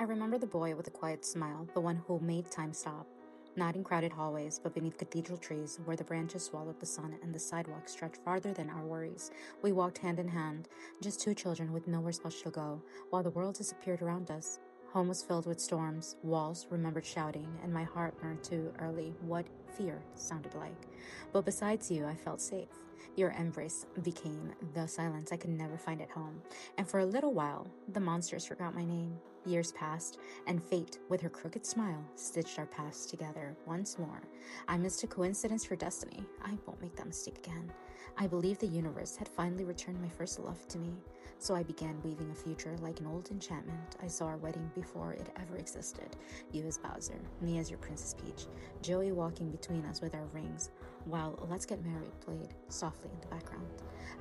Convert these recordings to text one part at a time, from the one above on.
I remember the boy with the quiet smile, the one who made time stop. Not in crowded hallways, but beneath cathedral trees where the branches swallowed the sun and the sidewalk stretched farther than our worries. We walked hand in hand, just two children with nowhere special to go, while the world disappeared around us. Home was filled with storms, walls remembered shouting, and my heart learned too early what fear sounded like. But besides you, I felt safe. Your embrace became the silence I could never find at home. And for a little while, the monsters forgot my name. Years passed, and fate, with her crooked smile, stitched our paths together once more. I missed a coincidence for destiny. I won't make that mistake again. I believed the universe had finally returned my first love to me, so I began weaving a future like an old enchantment. I saw our wedding before it ever existed. You as Bowser, me as your Princess Peach, Joey walking between us with our rings, while Let's Get Married played softly in the background.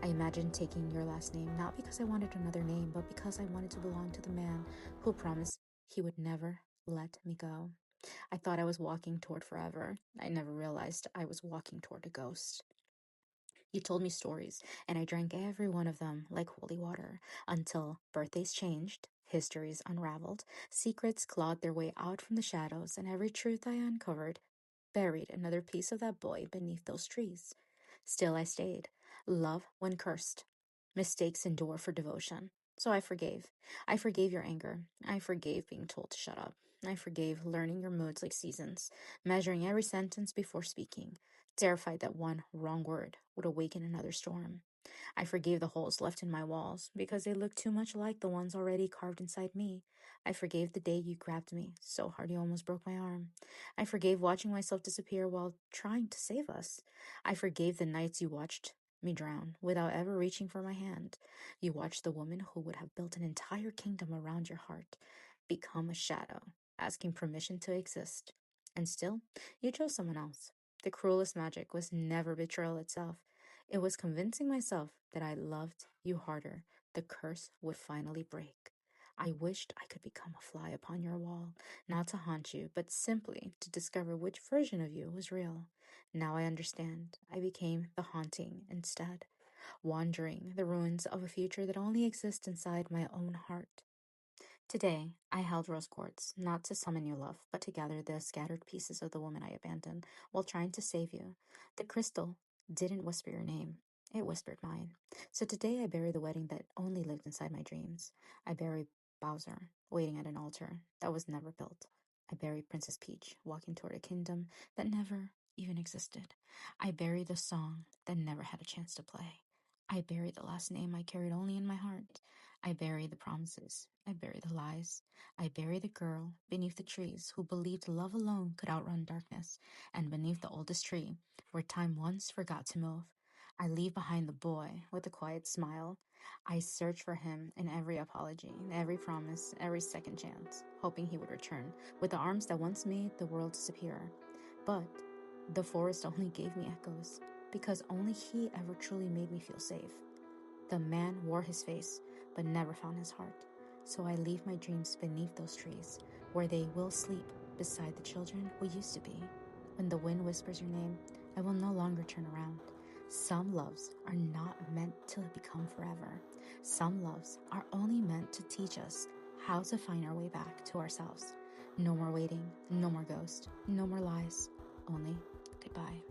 I imagined taking your last name, not because I wanted another name, but because I wanted to belong to the man who promised he would never let me go. I thought I was walking toward forever. I never realized I was walking toward a ghost. You told me stories, and I drank every one of them like holy water until birthdays changed, histories unraveled, secrets clawed their way out from the shadows, and every truth I uncovered buried another piece of that boy beneath those trees. Still, I stayed. Love when cursed. Mistakes endure for devotion. So I forgave. I forgave your anger. I forgave being told to shut up. I forgave learning your moods like seasons, measuring every sentence before speaking, terrified that one wrong word would awaken another storm. I forgave the holes left in my walls because they looked too much like the ones already carved inside me. I forgave the day you grabbed me so hard you almost broke my arm. I forgave watching myself disappear while trying to save us. I forgave the nights you watched me drown without ever reaching for my hand. You watched the woman who would have built an entire kingdom around your heart become a shadow, asking permission to exist. And still, you chose someone else. The cruelest magic was never betrayal itself. It was convincing myself that I loved you harder. The curse would finally break. I wished I could become a fly upon your wall, not to haunt you, but simply to discover which version of you was real. Now I understand. I became the haunting instead, wandering the ruins of a future that only exists inside my own heart. Today, I held rose quartz, not to summon your love, but to gather the scattered pieces of the woman I abandoned while trying to save you. The crystal didn't whisper your name, it whispered mine. So today I bury the wedding that only lived inside my dreams. I bury Bowser, waiting at an altar that was never built. I bury Princess Peach, walking toward a kingdom that never even existed. I bury the song that never had a chance to play. I bury the last name I carried only in my heart. I bury the promises. I bury the lies. I bury the girl beneath the trees who believed love alone could outrun darkness, and beneath the oldest tree, where time once forgot to move. I leave behind the boy with a quiet smile. I search for him in every apology, in every promise, every second chance, hoping he would return with the arms that once made the world disappear. But the forest only gave me echoes, because only he ever truly made me feel safe. The man wore his face, but never found his heart. So I leave my dreams beneath those trees, where they will sleep beside the children we used to be. When the wind whispers your name, I will no longer turn around. Some loves are not meant to become forever. Some loves are only meant to teach us how to find our way back to ourselves. No more waiting, no more ghost, no more lies, only goodbye.